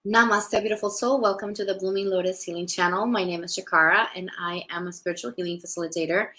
Namaste, beautiful soul. Welcome to the Blooming Lotus Healing Channel. My name is Jikara, and I am a spiritual healing facilitator.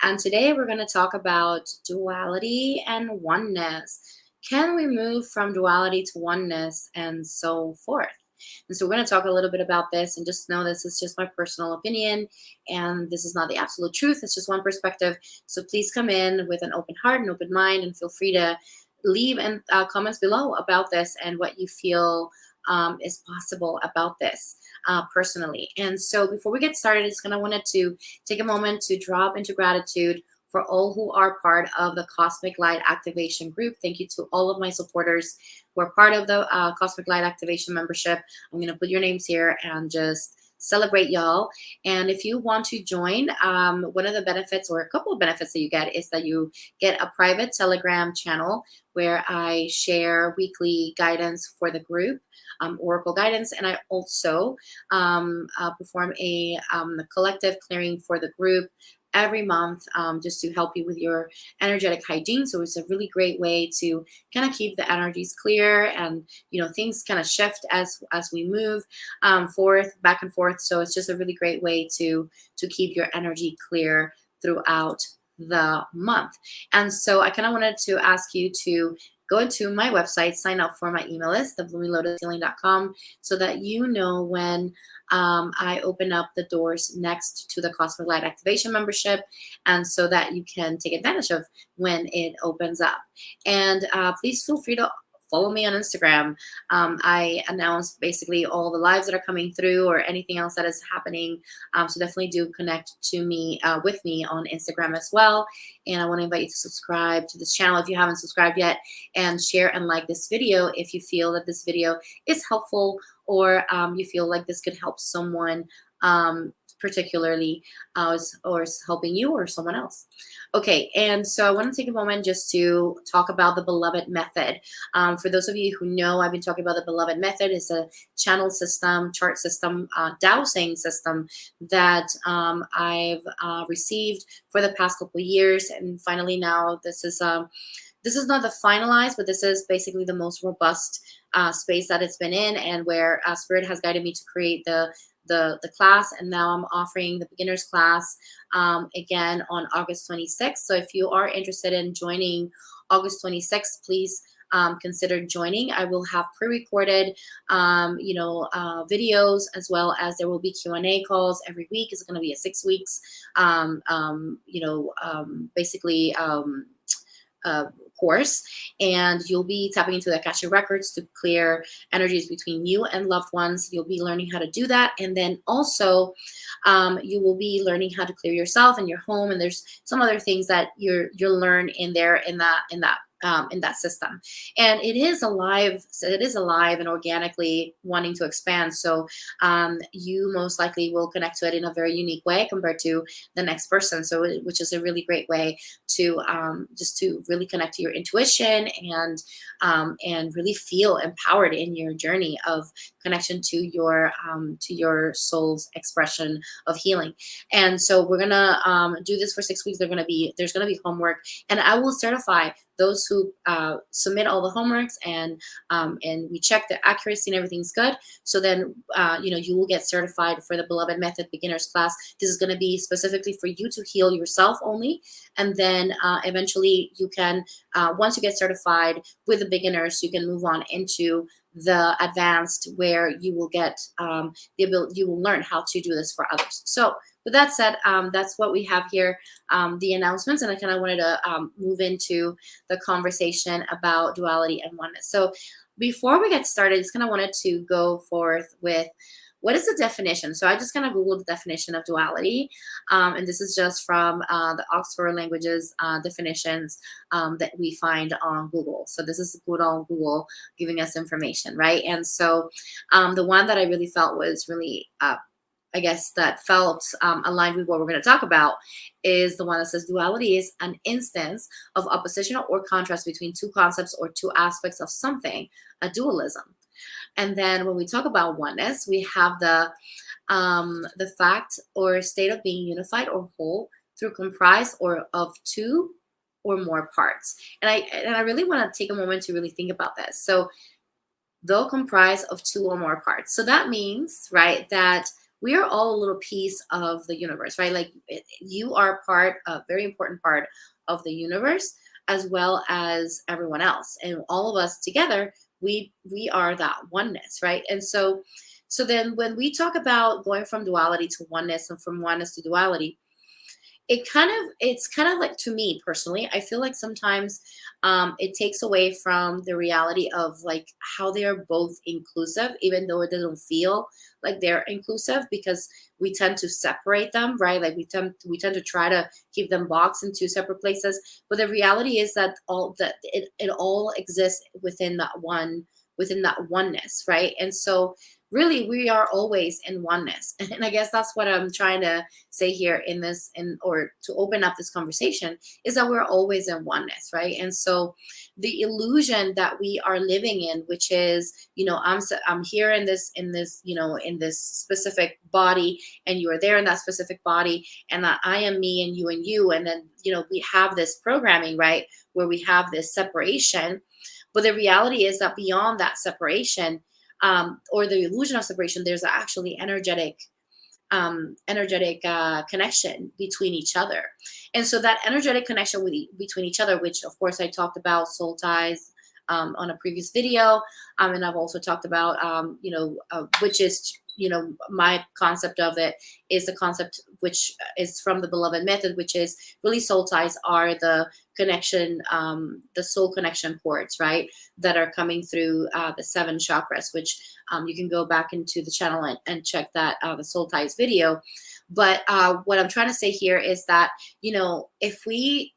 And today we're going to talk about duality and oneness. Can we move from duality to oneness and so forth? And so we're going to talk a little bit about this, and just know this is just my personal opinion, and this is not the absolute truth. It's just one perspective. So please come in with an open heart and open mind, and feel free to leave and comments below about this and what you feel is possible about this personally. And so before we get started, I wanted to take a moment to drop into gratitude for all who are part of the Cosmic Light Activation group. Thank you to all of my supporters who are part of the Cosmic Light Activation membership. I'm going to put your names here and just celebrate y'all. And if you want to join, one of the benefits, or a couple of benefits that you get, is that you get a private Telegram channel where I share weekly guidance for the group, oracle guidance, and I also perform a collective clearing for the group every month, just to help you with your energetic hygiene. So it's a really great way to kind of keep the energies clear, and things kind of shift as we move forth, back and forth. So it's just a really great way to keep your energy clear throughout the month. And so I kind of wanted to ask you to go to my website, sign up for my email list, thebloominglotushealing.com, so that you know when I open up the doors next to the Cosmic Light Activation membership, and so that you can take advantage of when it opens up. And please feel free to follow me on Instagram. I announce basically all the lives that are coming through or anything else that is happening. So definitely do connect to me with me on Instagram as well. And I want to invite you to subscribe to this channel if you haven't subscribed yet, and share and like this video if you feel that this video is helpful, or you feel like this could help someone particularly, or is helping you or someone else. Okay, and so I want to take a moment just to talk about the Beloved Method. For those of you who know, I've been talking about the Beloved Method. It's a channel system, chart system, dowsing system that I've received for the past couple of years, and finally now this is not the finalized, but this is basically the most robust space that it's been in, and where Spirit has guided me to create the class. And now I'm offering the beginners class again on August 26th. So if you are interested in joining August 26th, please consider joining. I will have pre-recorded videos, as well as there will be Q&A calls every week. It's going to be a 6 weeks basically course, and you'll be tapping into the Akashic Records to clear energies between you and loved ones. You'll be learning how to do that, and then also you will be learning how to clear yourself and your home, and there's some other things that you'll learn in there in that system. And it is alive and organically wanting to expand. So you most likely will connect to it in a very unique way compared to the next person. So which is a really great way to just to really connect to your intuition and really feel empowered in your journey of connection to your soul's expression of healing. And so we're gonna do this for 6 weeks. There's gonna be homework, and I will certify those who submit all the homeworks, and we check the accuracy and everything's good. So then you will get certified for the Beloved Method beginners class. This is going to be specifically for you to heal yourself only, and then eventually you can, once you get certified with the beginners, you can move on into the advanced, where you will get the ability, you will learn how to do this for others. So with that said, that's what we have here, the announcements, and I kind of wanted to move into the conversation about duality and oneness. So before we get started, I just kind of wanted to go forth with what is the definition. So I just kind of Googled the definition of duality, and this is just from the Oxford Languages definitions that we find on Google. So this is good on Google giving us information, right? And so the one that I really felt was really that felt aligned with what we're going to talk about is the one that says duality is an instance of opposition or contrast between two concepts or two aspects of something, a dualism. And then when we talk about oneness, we have the fact or state of being unified or whole through comprise or of two or more parts. And I really want to take a moment to really think about this. So though comprised of two or more parts. So that means, right, that we are all a little piece of the universe, right? Like you are part, a very important part of the universe, as well as everyone else, and all of us together, we are that oneness, right? And so then when we talk about going from duality to oneness and from oneness to duality, it's kind of like, to me personally, I feel like sometimes it takes away from the reality of like how they are both inclusive, even though it doesn't feel like they're inclusive, because we tend to separate them, right? Like we tend to try to keep them boxed in two separate places, but the reality is that it all exists within that oneness, right? And so really we are always in oneness. And I guess that's what I'm trying to say here in this, in or to open up this conversation, is that we're always in oneness, right? And so the illusion that we are living in, which is, I'm here in this in this specific body, and you are there in that specific body, and that I am me and you, and then we have this programming, right, where we have this separation. But the reality is that beyond that separation, or the illusion of separation, there's actually energetic connection between each other. And so that energetic connection between each other, which of course I talked about soul ties on a previous video, and I've also talked about which is my concept of it is the concept which is from the beloved method, which is really soul ties are the connection, the soul connection cords, right, that are coming through the seven chakras, which you can go back into the channel and check that the soul ties video. But what I'm trying to say here is that if we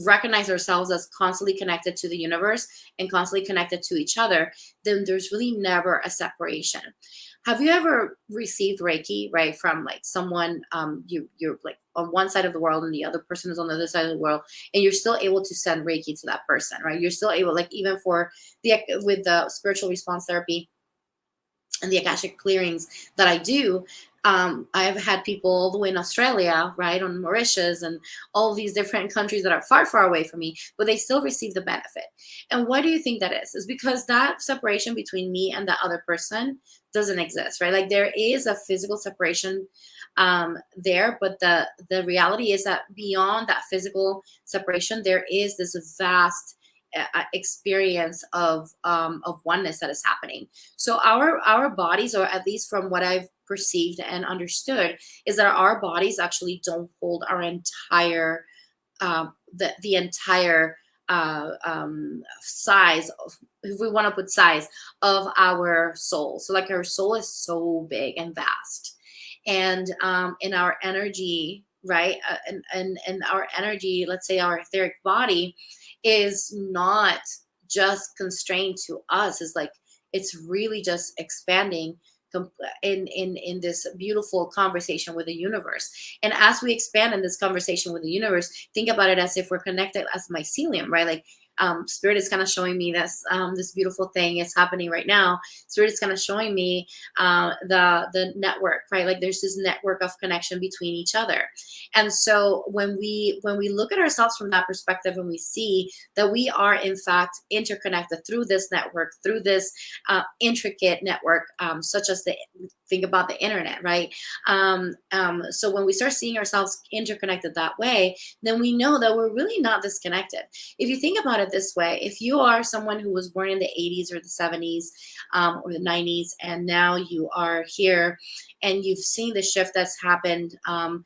recognize ourselves as constantly connected to the universe and constantly connected to each other, then there's really never a separation. Have you ever received Reiki, right, from like someone, you're like on one side of the world and the other person is on the other side of the world, and you're still able to send Reiki to that person, right? You're still able, like even for with the spiritual response therapy and the Akashic clearings that I do, I've had people all the way in Australia, right, on Mauritius, and all these different countries that are far, far away from me, but they still receive the benefit. And why do you think that is? Is because that separation between me and the other person doesn't exist, right? Like there is a physical separation there, but the reality is that beyond that physical separation, there is this vast experience of oneness that is happening. So our bodies, or at least from what I've perceived and understood, is that our bodies actually don't hold our entire the entire size of, if we want to put size, of our soul. So like our soul is so big and vast, and in our energy, right, and our energy, let's say our etheric body, is not just constrained to us. Is like it's really just expanding in this beautiful conversation with the universe. And as we expand in this conversation with the universe, think about it as if we're connected as mycelium, right? Like spirit is kind of showing me this beautiful thing is happening right now. Spirit is kind of showing me the network, right? Like there's this network of connection between each other. And so when we look at ourselves from that perspective, and we see that we are in fact interconnected through this network, through this intricate network, such as think about the internet, right? So when we start seeing ourselves interconnected that way, then we know that we're really not disconnected. If you think about it this way, if you are someone who was born in the 80s or the 70s or the 90s, and now you are here and you've seen the shift that's happened on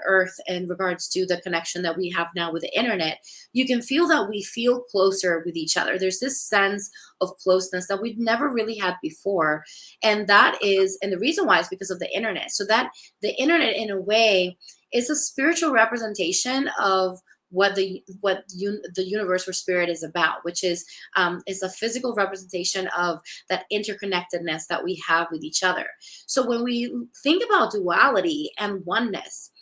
Earth in regards to the connection that we have now with the internet, you can feel that we feel closer with each other. There's this sense of closeness that we've never really had before. And the reason why is because of the internet. So that the internet, in a way, is a spiritual representation of what the universe or spirit is about, which is a physical representation of that interconnectedness that we have with each other. So when we think about duality and oneness,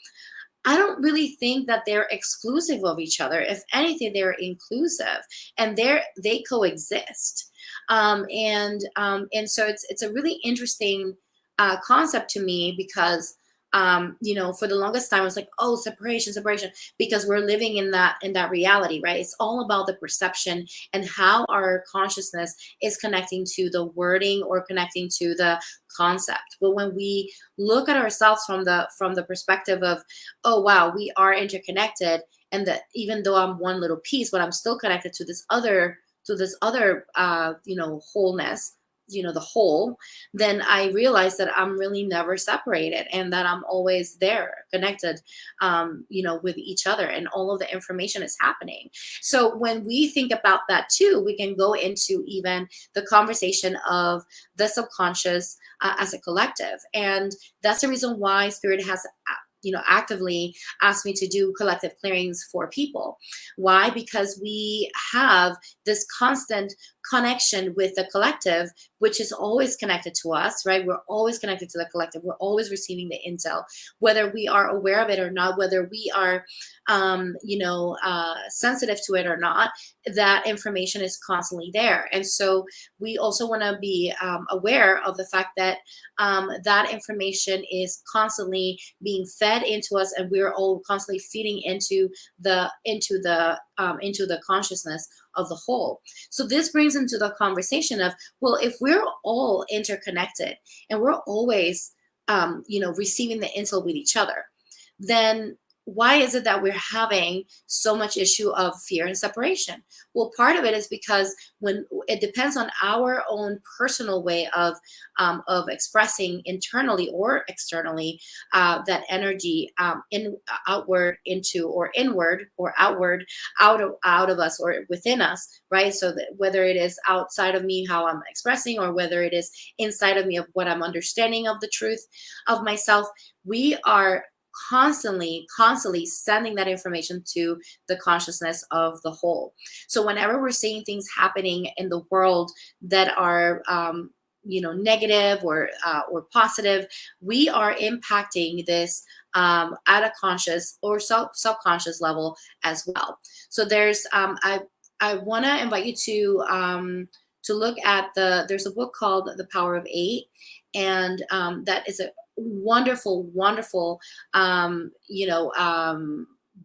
I don't really think that they're exclusive of each other. If anything, they're inclusive, and they coexist. And so it's a really interesting concept to me, because For the longest time, I was like, oh, separation, separation, because we're living in that reality, right? It's all about the perception and how our consciousness is connecting to the wording or connecting to the concept. But when we look at ourselves from the perspective of, oh wow, we are interconnected, and that even though I'm one little piece, but I'm still connected to this other wholeness, the whole, then I realize that I'm really never separated, and that I'm always there connected, with each other, and all of the information is happening. So when we think about that too, we can go into even the conversation of the subconscious as a collective. And that's the reason why Spirit has actively asked me to do collective clearings for people. Why? Because we have this constant connection with the collective, which is always connected to us, right? We're always connected to the collective. We're always receiving the intel, whether we are aware of it or not, whether we are, sensitive to it or not. That information is constantly there. And so we also want to be aware of the fact that that information is constantly being fed into us, and we're all constantly feeding into the consciousness of the whole. So this brings into the conversation of, well, if we're all interconnected and we're always receiving the intel with each other, then why is it that we're having so much issue of fear and separation? Well, part of it is because when it depends on our own personal way of expressing internally or externally that energy, outward into, or inward or outward, out of us or within us, right? So that whether it is outside of me how I'm expressing, or whether it is inside of me of what I'm understanding of the truth of myself, we are constantly sending that information to the consciousness of the whole. So whenever we're seeing things happening in the world that are negative or positive, we are impacting this at a conscious or subconscious level as well. So I want to invite you to look at there's a book called The Power of Eight, and that is a wonderful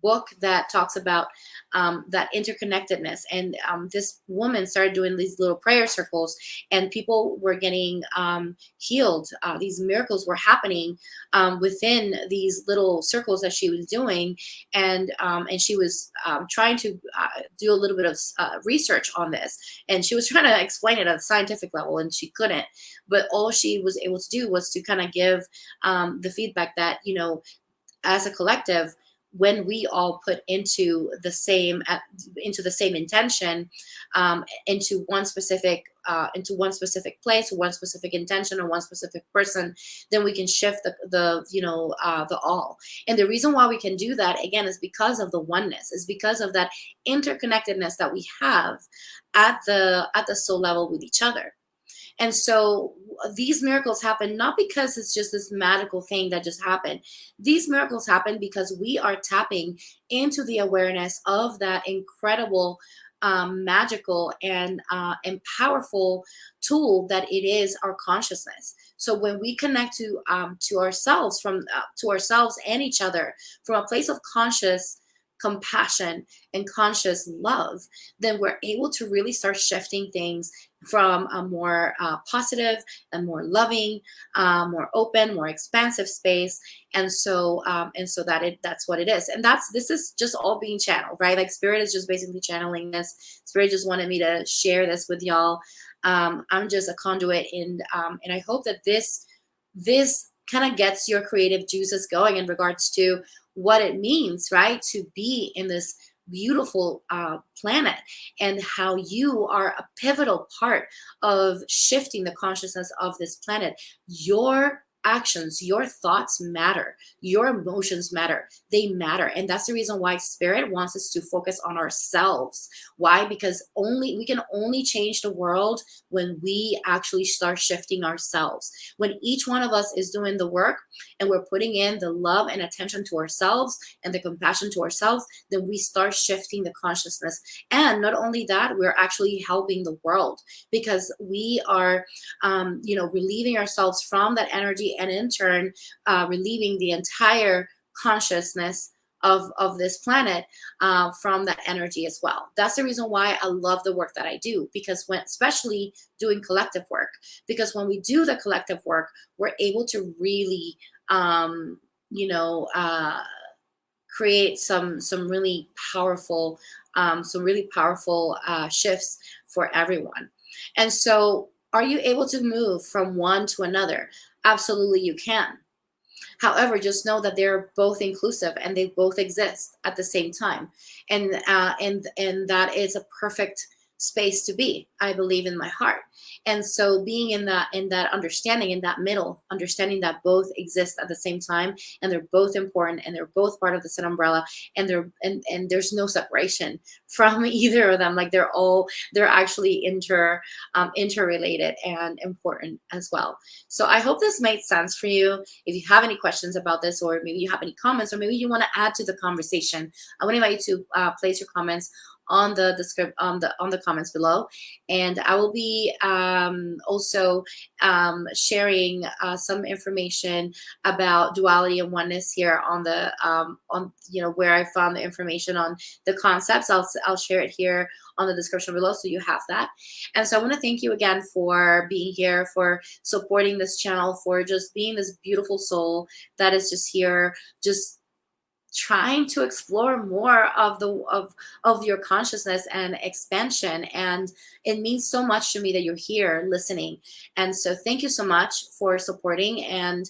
book that talks about that interconnectedness. And this woman started doing these little prayer circles, and people were getting healed. These miracles were happening within these little circles that she was doing, and she was trying to do a little bit of research on this, and she was trying to explain it at a scientific level, and she couldn't. But all she was able to do was to kind of give the feedback that, as a collective, when we all put into the same intention, into one specific place, one specific intention, or one specific person, then we can shift the all. And the reason why we can do that, again, is because of the oneness, is because of that interconnectedness that we have at the soul level with each other. And so these miracles happen not because it's just this magical thing that just happened. These miracles happen because we are tapping into the awareness of that incredible, magical, and powerful tool that it is, our consciousness. So when we connect to ourselves, to ourselves and each other, from a place of conscious compassion and conscious love, then we're able to really start shifting things from a more positive and more loving, more open, more expansive space. And so that's what it is. And this is just all being channeled, right? Like Spirit is just basically channeling this. Spirit just wanted me to share this with y'all. I'm just a conduit, and I hope that this kind of gets your creative juices going in regards to what it means, right, to be in this beautiful planet, and how you are a pivotal part of shifting the consciousness of this planet. Your actions, your thoughts matter, your emotions matter, they matter. And that's the reason why Spirit wants us to focus on ourselves. Why? Because we can only change the world when we actually start shifting ourselves. When each one of us is doing the work, and we're putting in the love and attention to ourselves and the compassion to ourselves, then we start shifting the consciousness. And not only that, we're actually helping the world, because we are relieving ourselves from that energy and in turn relieving the entire consciousness of this planet from that energy as well. That's the reason why I love the work that I do, because when, especially doing collective work, because when we do the collective work, we're able to really, you know, create some really powerful, shifts for everyone. And so, are you able to move from one to another? Absolutely, you can. However, just know that they're both inclusive and they both exist at the same time, and that is a perfect space to be. I believe in my heart, and so being in that understanding, in that middle understanding that both exist at the same time, and they're both important, and they're both part of the same umbrella, and there's no separation from either of them. Like they're actually interrelated and important as well. So I hope this made sense for you. If you have any questions about this, or maybe you have any comments, or maybe you want to add to the conversation, I want to invite you to place your comments on the script on the comments below, and I will be also sharing some information about duality and oneness here on the on where I found the information on the concepts. I'll share it here on the description below, so you have that. And so I want to thank you again for being here, for supporting this channel, for just being this beautiful soul that is just here, just trying to explore more of your consciousness and expansion. And it means so much to me that you're here listening. And so thank you so much for supporting. And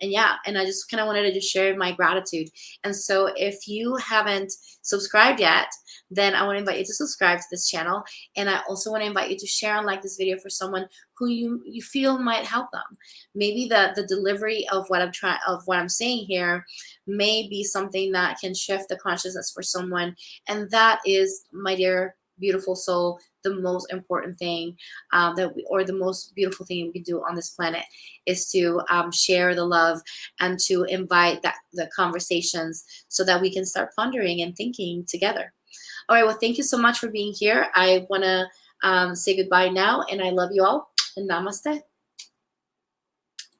yeah, and I just kind of wanted to just share my gratitude. And so if you haven't subscribed yet, then I want to invite you to subscribe to this channel. And I also want to invite you to share and like this video for someone who you feel might help them. Maybe the delivery of what I'm saying here may be something that can shift the consciousness for someone. And that is, my dear beautiful soul, the most important thing or the most beautiful thing we can do on this planet is to share the love and to invite the conversations so that we can start pondering and thinking together. All right, well, thank you so much for being here. I want to say goodbye now, and I love you all, and namaste.